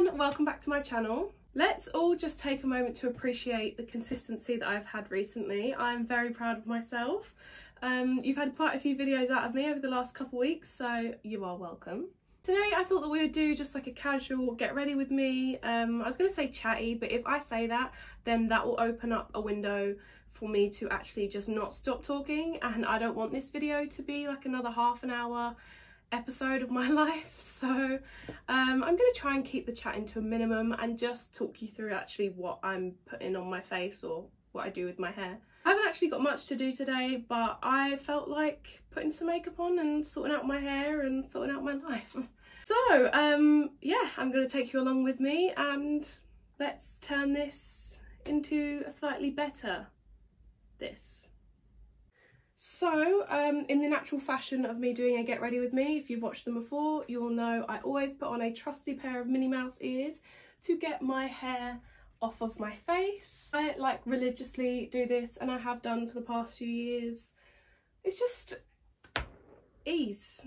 everyone, welcome back to my channel. Let's all just take a moment to appreciate the consistency that I've had recently. I'm very proud of myself. You've had quite a few videos out of me over the last couple of weeks, so you are welcome. Today I thought that we would do just like a casual get ready with me. I was going to say chatty, but if I say that, then that will open up a window for me to actually just not stop talking, and I don't want this video to be like another half an hour episode of my life. So I'm going to try and keep the chatting to a minimum and just talk you through actually what I'm putting on my face or what I do with my hair. I haven't actually got much to do today, but I felt like putting some makeup on and sorting out my hair and sorting out my life. So yeah, I'm going to take you along with me and let's turn this into a slightly better this. So in the natural fashion of me doing a get ready with me, if you've watched them before, you'll know I always put on a trusty pair of Minnie Mouse ears to get my hair off of my face. I like religiously do this, and I have done for the past few years. It's just ease.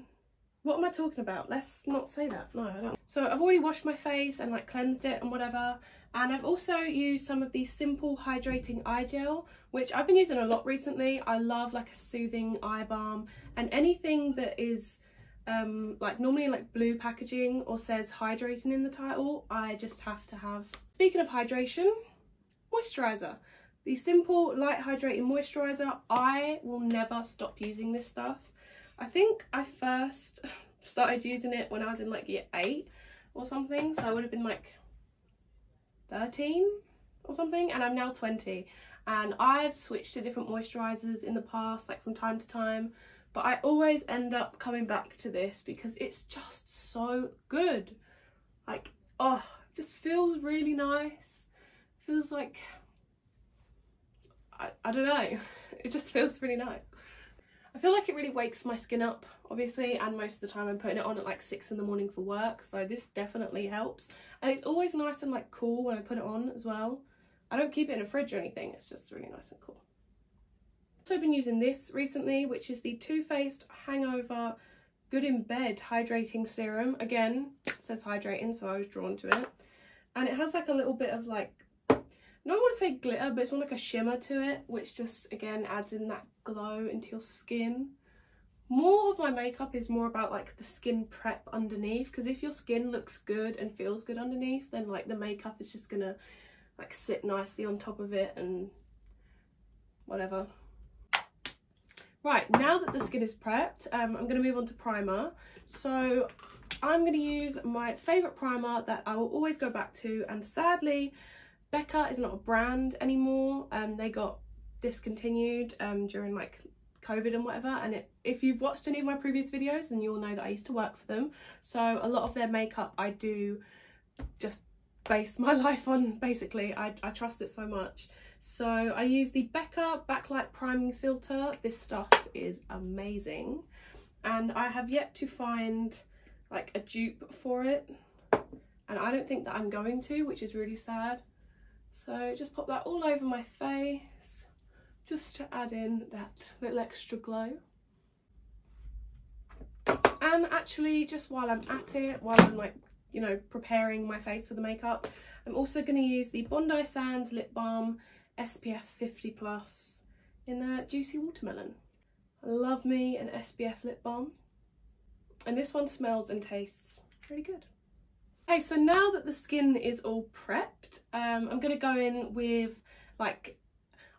What am I talking about? Let's not say that. No, I don't. So I've already washed my face and like cleansed it and whatever. And I've also used some of the simple hydrating eye gel, which I've been using a lot recently. I love like a soothing eye balm, and anything that is like normally like blue packaging or says hydrating in the title, I just have to have. Speaking of hydration, moisturiser. The simple light hydrating moisturiser. I will never stop using this stuff. I think I first started using it when I was in like year 8 or something, so I would have been like 13 or something, and I'm now 20, and I've switched to different moisturisers in the past, like from time to time, but I always end up coming back to this because it's just so good. Like, oh, it just feels really nice. Feels like, I don't know, it just feels really nice. I feel like it really wakes my skin up, obviously, and most of the time I'm putting it on at like 6 in the morning for work, so this definitely helps. And it's always nice and like cool when I put it on as well. I don't keep it in a fridge or anything, it's just really nice and cool. I've also been using this recently, which is the Too Faced Hangover Good in Bed Hydrating Serum. Again, it says hydrating, so I was drawn to it. And it has like a little bit of like, I don't want to say glitter, but it's more like a shimmer to it, which just again adds in that glow into your skin. More of my makeup is more about like the skin prep underneath, because if your skin looks good and feels good underneath, then like the makeup is just gonna like sit nicely on top of it and whatever. Right, now that the skin is prepped, I'm going to move on to primer. So I'm going to use my favourite primer that I will always go back to, and sadly Becca is not a brand anymore. They got discontinued during like COVID and whatever, and if you've watched any of my previous videos, then you'll know that I used to work for them, so a lot of their makeup I do just base my life on, basically. I trust it so much. So I use the Becca Backlight Priming Filter. This stuff is amazing, and I have yet to find like a dupe for it, and I don't think that I'm going to, which is really sad. So just pop that all over my face, just to add in that little extra glow. And actually, just while I'm at it, while I'm like, you know, preparing my face for the makeup, I'm also going to use the Bondi Sands Lip Balm SPF 50+ in a Juicy Watermelon. I love me an SPF lip balm, and this one smells and tastes really good. Okay, so now that the skin is all prepped, I'm going to go in with, like,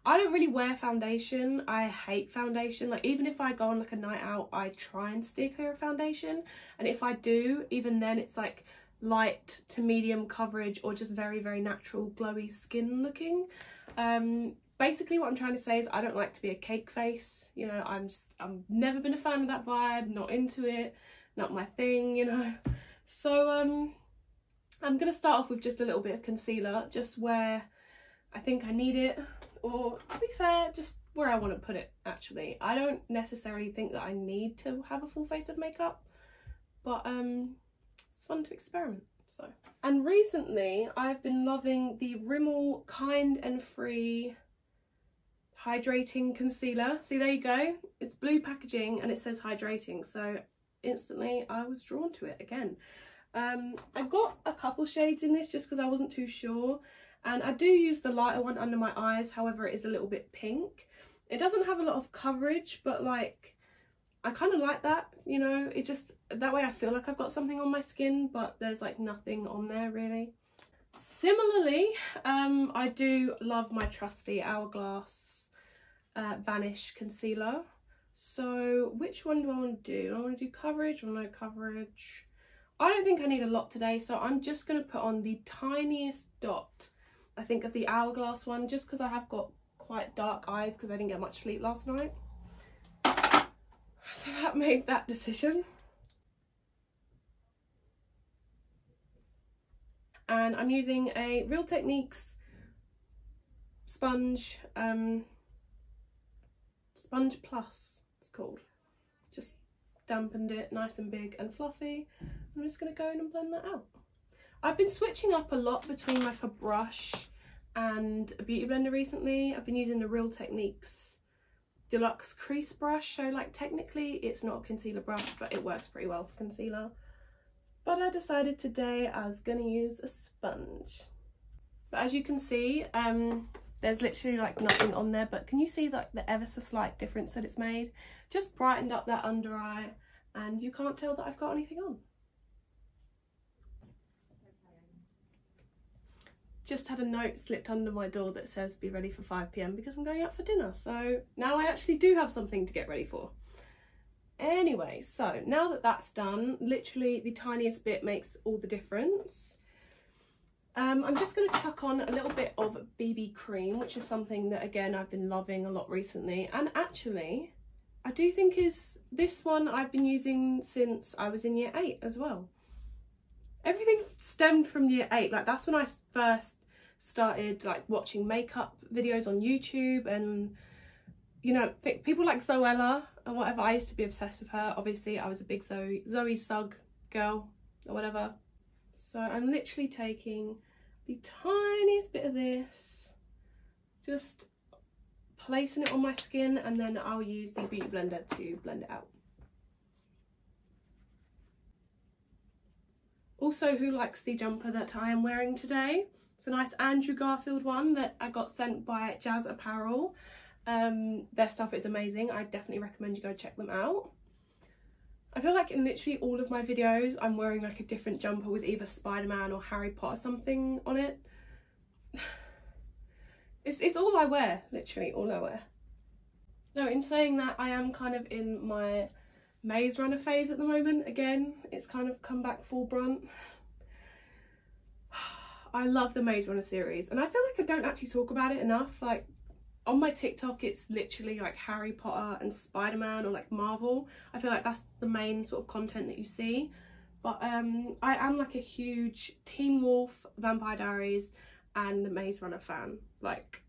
I don't really wear foundation. I hate foundation. Like, even if I go on like a night out, I try and steer clear of foundation. And if I do, even then it's like light to medium coverage or just very, very natural glowy skin looking. Basically what I'm trying to say is I don't like to be a cake face. You know, I've never been a fan of that vibe, not into it, not my thing, you know. So, I'm going to start off with just a little bit of concealer, just where I think I need it, or to be fair, just where I want to put it actually. I don't necessarily think that I need to have a full face of makeup, but it's fun to experiment. So, and recently I've been loving the Rimmel Kind and Free Hydrating Concealer. See, there you go. It's blue packaging and it says hydrating, so instantly I was drawn to it again. I got a couple shades in this just because I wasn't too sure, and I do use the lighter one under my eyes, however it is a little bit pink. It doesn't have a lot of coverage, but like I kind of like that, you know, it just, that way I feel like I've got something on my skin, but there's like nothing on there really. Similarly, I do love my trusty Hourglass Vanish concealer. So which one do I want to do? I want to do coverage or no coverage? I don't think I need a lot today, so I'm just going to put on the tiniest dot, I think, of the Hourglass one, just because I have got quite dark eyes because I didn't get much sleep last night. So that made that decision. And I'm using a Real Techniques sponge, Sponge Plus it's called. Just dampened it, nice and big and fluffy. I'm just going to go in and blend that out. I've been switching up a lot between like a brush and a beauty blender recently. I've been using the Real Techniques Deluxe Crease Brush, so like technically it's not a concealer brush, but it works pretty well for concealer. But I decided today I was going to use a sponge. But as you can see, there's literally like nothing on there, but can you see like the ever so slight difference that it's made? Just brightened up that under eye, and you can't tell that I've got anything on. Just had a note slipped under my door that says be ready for 5 PM because I'm going out for dinner, so now I actually do have something to get ready for. Anyway, so now that that's done, literally the tiniest bit makes all the difference. I'm just going to chuck on a little bit of BB cream, which is something that again I've been loving a lot recently, and actually I do think is this one I've been using since I was in year 8 as well. Everything stemmed from year 8, like that's when I first started like watching makeup videos on YouTube, and you know, people like Zoella and whatever. I used to be obsessed with her. Obviously I was a big Zoe Sugg girl or whatever. So I'm literally taking the tiniest bit of this, just placing it on my skin, and then I'll use the beauty blender to blend it out. Also, who likes the jumper that I am wearing today? It's a nice Andrew Garfield one that I got sent by Jazz Apparel. Their stuff is amazing. I definitely recommend you go check them out. I feel like in literally all of my videos I'm wearing like a different jumper with either Spider-Man or Harry Potter something on it. It's all I wear, literally all I wear. No, in saying that, I am kind of in my Maze Runner phase at the moment. Again, it's kind of come back full brunt. I love the Maze Runner series, and I feel like I don't actually talk about it enough. Like on my TikTok it's literally like Harry Potter and Spider-Man or like Marvel. I feel like that's the main sort of content that you see, but I am like a huge Teen Wolf, Vampire Diaries and the Maze Runner fan. Like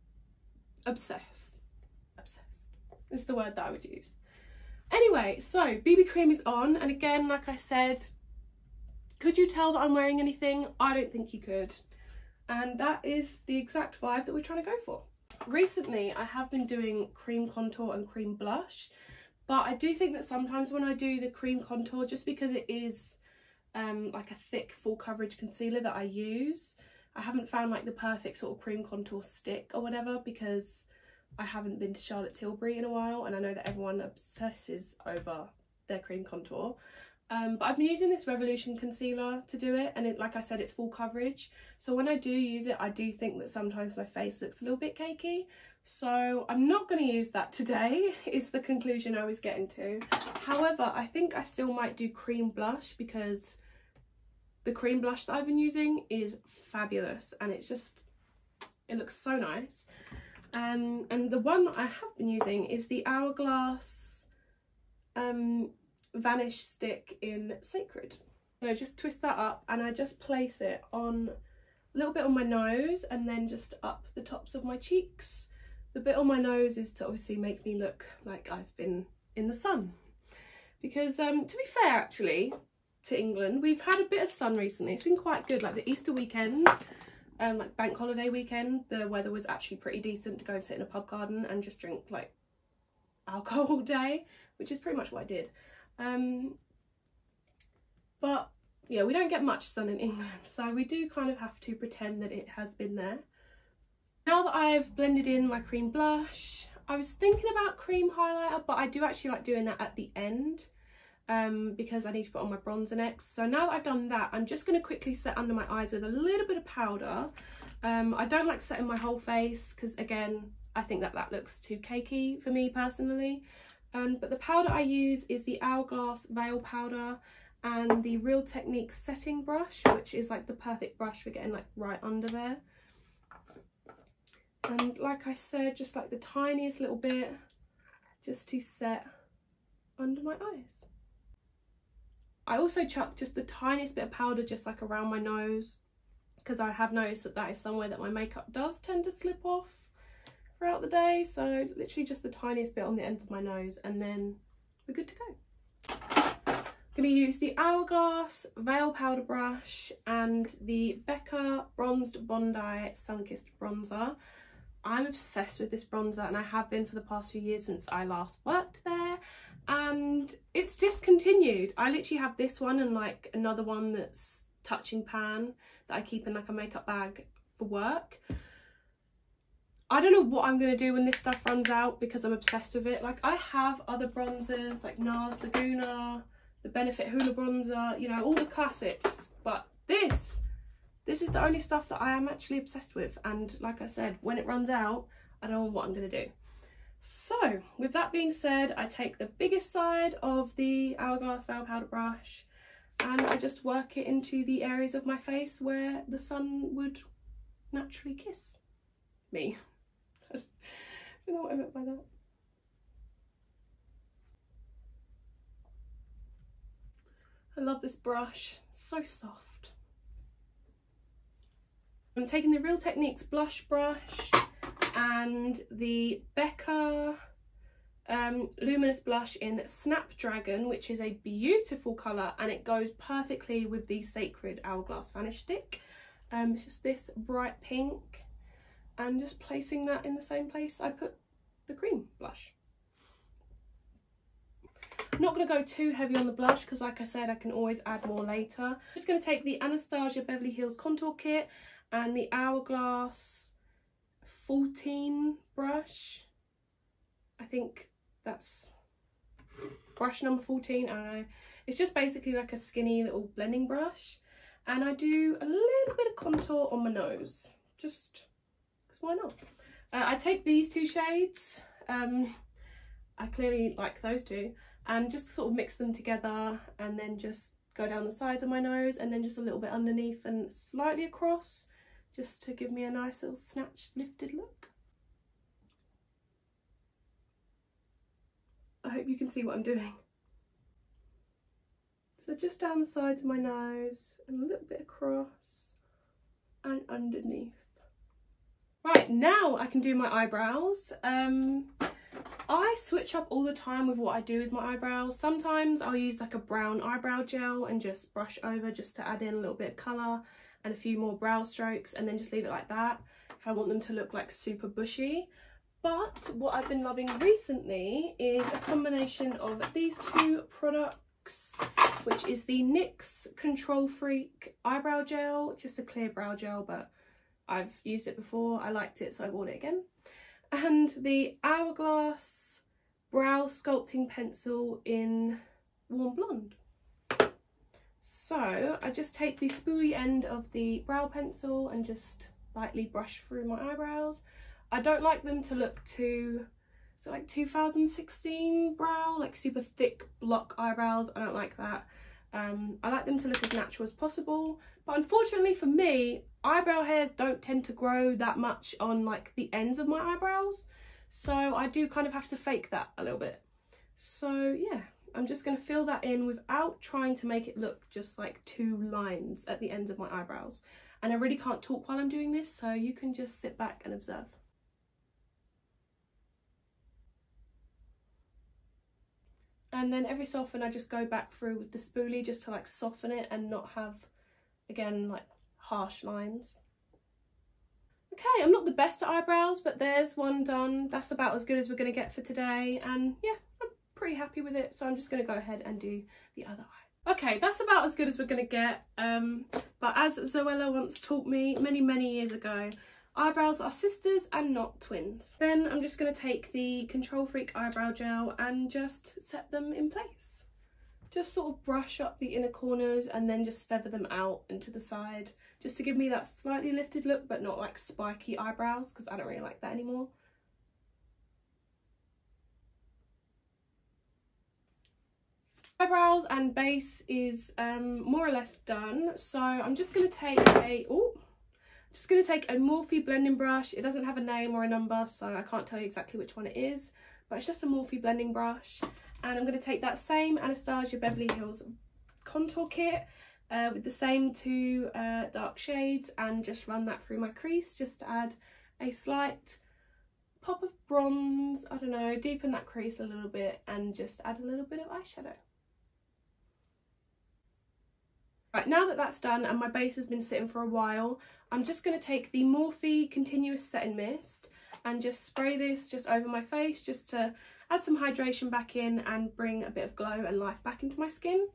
obsessed is the word that I would use. Anyway, so BB cream is on, and again, like I said, could you tell that I'm wearing anything? I don't think you could, and that is the exact vibe that we're trying to go for. Recently I have been doing cream contour and cream blush, but I do think that sometimes when I do the cream contour, just because it is like a thick full coverage concealer that I use, I haven't found like the perfect sort of cream contour stick or whatever, because I haven't been to Charlotte Tilbury in a while, and I know that everyone obsesses over their cream contour. But I've been using this Revolution concealer to do it, and like I said, it's full coverage. So when I do use it, I do think that sometimes my face looks a little bit cakey. So I'm not going to use that today, is the conclusion I was getting to. However, I think I still might do cream blush, because the cream blush that I've been using is fabulous, and it's just, it looks so nice. And the one that I have been using is the Hourglass Vanish stick in Sacred. So I just twist that up and I just place it on a little bit on my nose, and then just up the tops of my cheeks. The bit on my nose is to obviously make me look like I've been in the sun, because to be fair actually to England, we've had a bit of sun recently. It's been quite good, like the Easter weekend, like bank holiday weekend, the weather was actually pretty decent to go and sit in a pub garden and just drink like alcohol all day, which is pretty much what I did. But yeah, we don't get much sun in England, so we do kind of have to pretend that it has been there. Now that I've blended in my cream blush, I was thinking about cream highlighter, but I do actually like doing that at the end because I need to put on my bronzer next. So now that I've done that, I'm just going to quickly set under my eyes with a little bit of powder. I don't like setting my whole face because, again, I think that that looks too cakey for me personally. But the powder I use is the Hourglass Veil Powder and the Real Techniques setting brush, which is like the perfect brush for getting like right under there. And like I said, just like the tiniest little bit just to set under my eyes. I also chuck just the tiniest bit of powder just like around my nose, because I have noticed that that is somewhere that my makeup does tend to slip off throughout the day. So literally just the tiniest bit on the ends of my nose, and then we're good to go. I'm going to use the Hourglass Veil Powder Brush and the Becca Bronzed Bondi Sun-Kissed Bronzer. I'm obsessed with this bronzer, and I have been for the past few years since I last worked there, and it's discontinued. I literally have this one and like another one that's touching pan that I keep in like a makeup bag for work. I don't know what I'm going to do when this stuff runs out because I'm obsessed with it. Like, I have other bronzers like NARS Laguna, the Benefit Hoola bronzer, you know, all the classics, but this is the only stuff that I am actually obsessed with, and like I said, when it runs out, I don't know what I'm going to do. So with that being said, I take the biggest side of the Hourglass Veil Powder Brush and I just work it into the areas of my face where the sun would naturally kiss me. I don't know what I meant by that. I love this brush, it's so soft. I'm taking the Real Techniques blush brush and the Becca luminous blush in Snapdragon, which is a beautiful colour, and it goes perfectly with the Sacred Hourglass Vanish stick. It's just this bright pink, and just placing that in the same place I put the cream blush. I'm not going to go too heavy on the blush because, like I said, I can always add more later. I'm just going to take the Anastasia Beverly Hills Contour Kit and the Hourglass 14 brush. I think that's brush number 14. I don't know. It's just basically like a skinny little blending brush. And I do a little bit of contour on my nose. Just because why not? I take these two shades. I clearly like those two. And just sort of mix them together and then just go down the sides of my nose and then just a little bit underneath and slightly across, just to give me a nice little snatched, lifted look. I hope you can see what I'm doing. So just down the sides of my nose and a little bit across and underneath. Right, now I can do my eyebrows. I switch up all the time with what I do with my eyebrows. Sometimes I'll use like a brown eyebrow gel and just brush over just to add in a little bit of colour and a few more brow strokes, and then just leave it like that if I want them to look like super bushy. But what I've been loving recently is a combination of these two products, which is the NYX Control Freak Eyebrow Gel, just a clear brow gel, but I've used it before, I liked it, so I bought it again. And the Hourglass Brow Sculpting Pencil in Warm Blonde. So I just take the spoolie end of the brow pencil and just lightly brush through my eyebrows. I don't like them to look too, so like 2016 brow, like super thick block eyebrows. I don't like that. I like them to look as natural as possible, but unfortunately for me, eyebrow hairs don't tend to grow that much on like the ends of my eyebrows, so I do kind of have to fake that a little bit. So yeah, I'm just going to fill that in without trying to make it look just like two lines at the ends of my eyebrows. And I really can't talk while I'm doing this, so you can just sit back and observe. And then every so often I just go back through with the spoolie just to like soften it and not have, again, like harsh lines. Okay, I'm not the best at eyebrows, but there's one done. That's about as good as we're going to get for today. And yeah, I'm pretty happy with it. So I'm just going to go ahead and do the other eye. Okay, that's about as good as we're gonna get. But as Zoella once taught me many years ago, eyebrows are sisters and not twins. Then I'm just gonna take the Control Freak eyebrow gel and just set them in place. Just sort of brush up the inner corners and then just feather them out into the side, just to give me that slightly lifted look, but not like spiky eyebrows, because I don't really like that anymore. Eyebrows and base is more or less done, so I'm just going to take a Morphe blending brush. It doesn't have a name or a number, so I can't tell you exactly which one it is, but it's just a Morphe blending brush. And I'm going to take that same Anastasia Beverly Hills contour kit with the same two dark shades and just run that through my crease, just to add a slight pop of bronze, I don't know, deepen that crease a little bit and just add a little bit of eyeshadow. Right, now that that's done and my base has been sitting for a while, I'm just going to take the Morphe Continuous Setting Mist and just spray this just over my face, just to add some hydration back in and bring a bit of glow and life back into my skin.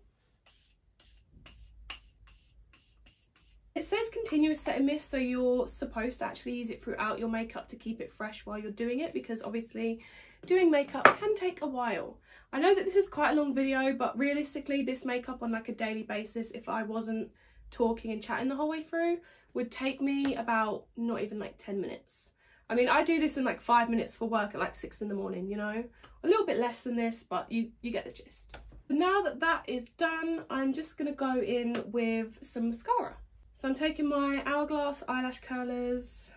It says continuous setting mist, so you're supposed to actually use it throughout your makeup to keep it fresh while you're doing it, because obviously doing makeup can take a while. I know that this is quite a long video, but realistically this makeup on like a daily basis, if I wasn't talking and chatting the whole way through, would take me about not even like 10 minutes. I mean, I do this in like 5 minutes for work at like 6 in the morning, you know, a little bit less than this, but you get the gist. So now that that is done, I'm just gonna go in with some mascara. So I'm taking my Hourglass eyelash curlers,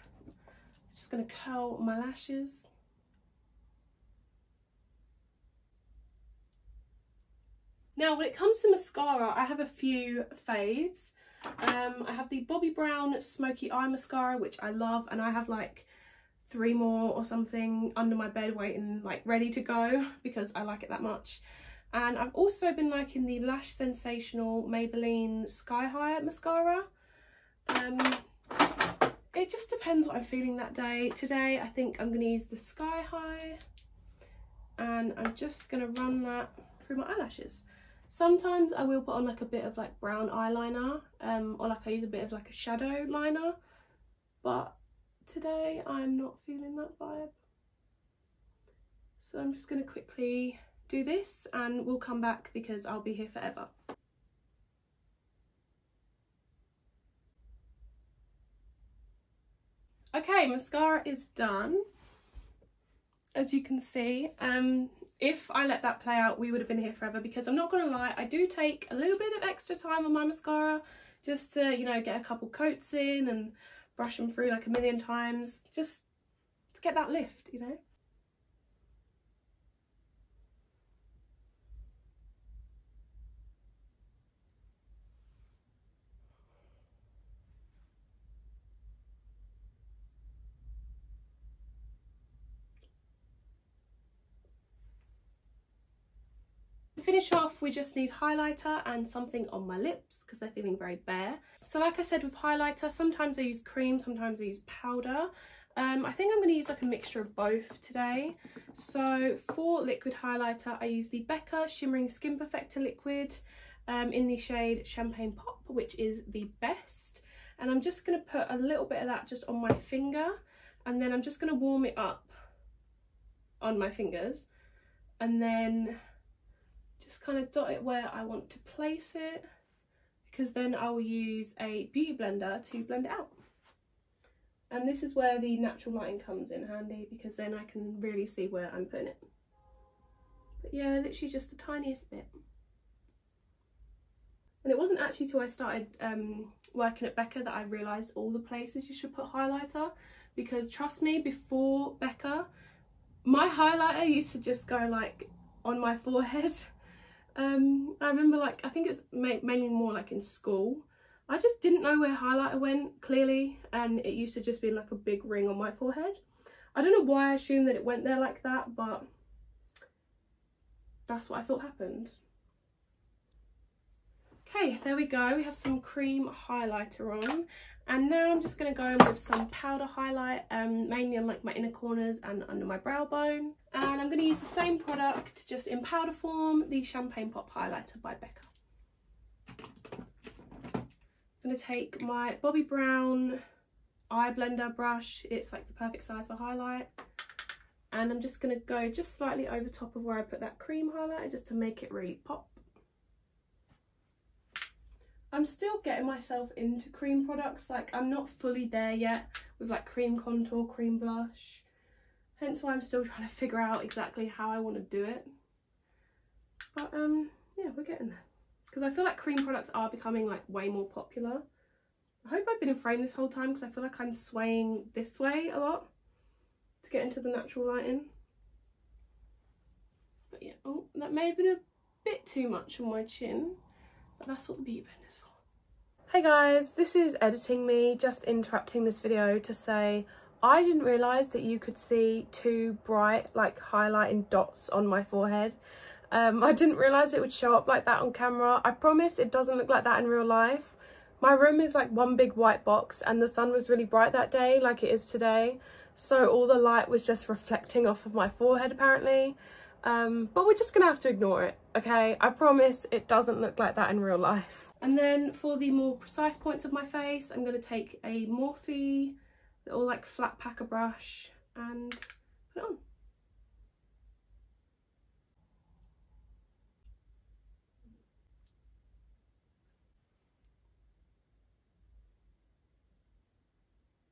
just gonna curl my lashes. Now, when it comes to mascara, I have a few faves. I have the Bobbi Brown Smoky Eye Mascara, which I love, and I have like 3 more or something under my bed waiting, like ready to go, because I like it that much. And I've also been liking the Lash Sensational Maybelline Sky High Mascara. It just depends what I'm feeling that day. Today I think I'm going to use the Sky High, and I'm just going to run that through my eyelashes. Sometimes I will put on like a bit of like brown eyeliner, or like I use a bit of like a shadow liner, but today I'm not feeling that vibe. So I'm just going to quickly do this and we'll come back because I'll be here forever. Okay, mascara is done, as you can see. If I let that play out, we would have been here forever, because I'm not gonna lie, I do take a little bit of extra time on my mascara just to, you know, get a couple coats in and brush them through like a million times, just to get that lift, you know. To finish off, we just need highlighter and something on my lips because they're feeling very bare. So like I said, with highlighter, sometimes I use cream, sometimes I use powder. I think I'm going to use like a mixture of both today. So for liquid highlighter, I use the Becca Shimmering Skin Perfector liquid in the shade Champagne Pop, which is the best. And I'm just going to put a little bit of that just on my finger, and then I'm just going to warm it up on my fingers, and then just kind of dot it where I want to place it, because then I'll use a beauty blender to blend it out. And this is where the natural lighting comes in handy, because then I can really see where I'm putting it. But yeah, literally just the tiniest bit. And it wasn't actually till I started working at Becca that I realised all the places you should put highlighter, because trust me, before Becca, my highlighter used to just go like on my forehead. I remember, like, I think it's mainly more like in school, I just didn't know where highlighter went clearly, and it used to just be like a big ring on my forehead. I don't know why I assumed that it went there like that, but that's what I thought happened. Okay, there we go, we have some cream highlighter on, and now I'm just going to go in with some powder highlight, mainly on like my inner corners and under my brow bone. And I'm going to use the same product, just in powder form, the Champagne Pop highlighter by Becca. I'm going to take my Bobbi Brown eye blender brush. It's like the perfect size for highlight. And I'm just going to go just slightly over top of where I put that cream highlighter just to make it really pop. I'm still getting myself into cream products, like I'm not fully there yet with like cream contour, cream blush. Hence why I'm still trying to figure out exactly how I want to do it. But yeah, we're getting there. Because I feel like cream products are becoming like way more popular. I hope I've been in frame this whole time because I feel like I'm swaying this way a lot to get into the natural lighting. But yeah, oh, that may have been a bit too much on my chin, but that's what the beauty pen is for. Hey guys, this is editing me, just interrupting this video to say I didn't realise that you could see two bright like highlighting dots on my forehead. I didn't realise it would show up like that on camera. I promise it doesn't look like that in real life. My room is like one big white box and the sun was really bright that day like it is today. So all the light was just reflecting off of my forehead apparently. But we're just gonna have to ignore it, okay? I promise it doesn't look like that in real life. And then for the more precise points of my face, I'm gonna take a Morphe little like flat packer brush and put it on.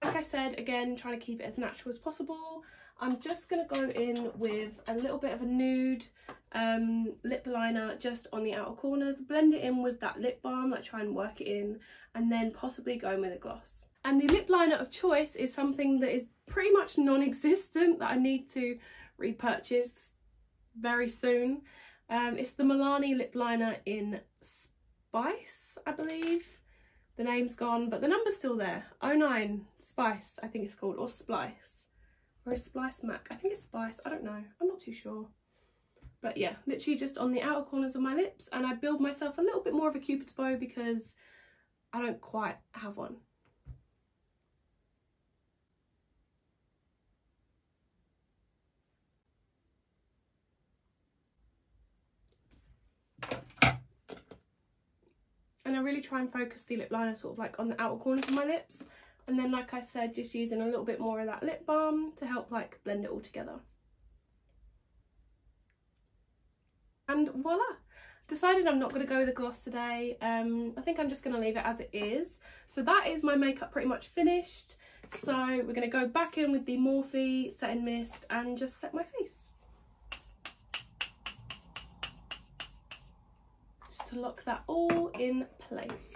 Like I said, again, trying to keep it as natural as possible. I'm just going to go in with a little bit of a nude lip liner just on the outer corners, blend it in with that lip balm, like try and work it in, and then possibly go in with a gloss. And the lip liner of choice is something that is pretty much non-existent that I need to repurchase very soon. It's the Milani Lip Liner in Spice, I believe. The name's gone, but the number's still there. 09 Spice, I think it's called, or Splice. Or is Splice Mac? I think it's Spice, I don't know. I'm not too sure. But yeah, literally just on the outer corners of my lips, and I build myself a little bit more of a Cupid's bow because I don't quite have one. And I really try and focus the lip liner sort of like on the outer corners of my lips. And then, like I said, just using a little bit more of that lip balm to help like blend it all together. And voila! Decided I'm not going to go with a gloss today. I think I'm just going to leave it as it is. So that is my makeup pretty much finished. So we're going to go back in with the Morphe Setting Mist and just set my face. To lock that all in place.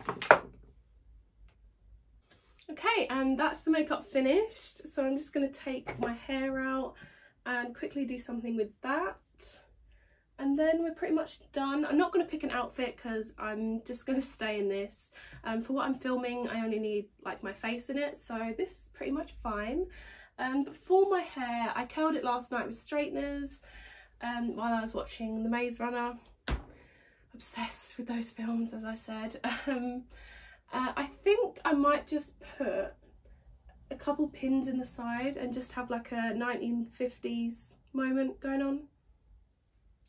Okay, and that's the makeup finished. So I'm just going to take my hair out and quickly do something with that. And then we're pretty much done. I'm not going to pick an outfit because I'm just going to stay in this. For what I'm filming, I only need like my face in it. So this is pretty much fine. But for my hair, I curled it last night with straighteners while I was watching The Maze Runner. Obsessed with those films, as I said. I think I might just put a couple pins in the side and just have like a 1950s moment going on.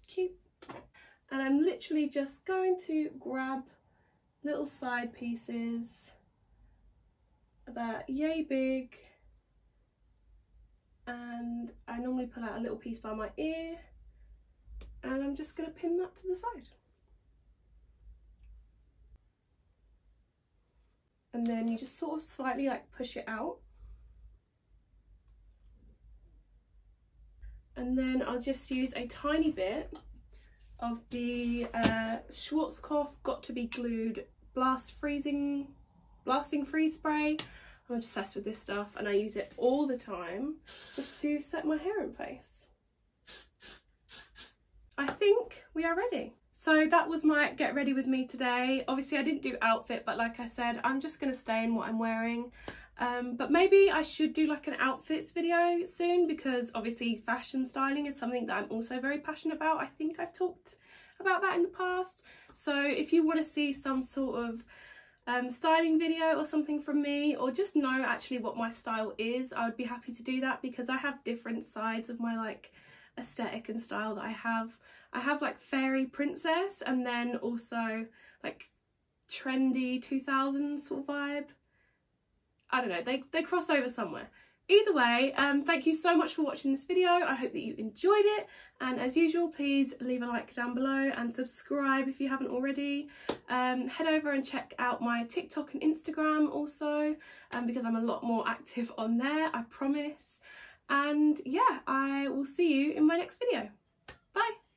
Cute. And I'm literally just going to grab little side pieces about yay big, and I normally pull out a little piece by my ear, and I'm just going to pin that to the side. And then you just sort of slightly like push it out. And then I'll just use a tiny bit of the Schwarzkopf Got to Be Glued Blasting Freeze Spray. I'm obsessed with this stuff and I use it all the time just to set my hair in place. I think we are ready. So that was my get ready with me today. Obviously I didn't do outfit, but like I said, I'm just going to stay in what I'm wearing. But maybe I should do like an outfits video soon because obviously fashion styling is something that I'm also very passionate about. I think I've talked about that in the past. So if you want to see some sort of styling video or something from me, or just know actually what my style is, I would be happy to do that because I have different sides of my like aesthetic and style that I have like fairy princess, and then also like trendy 2000s sort of vibe. I don't know, they cross over somewhere. Either way, thank you so much for watching this video. I hope that you enjoyed it, and as usual, please leave a like down below and subscribe if you haven't already. Head over and check out my TikTok and Instagram also, because I'm a lot more active on there, I promise. And yeah, I will see you in my next video. Bye!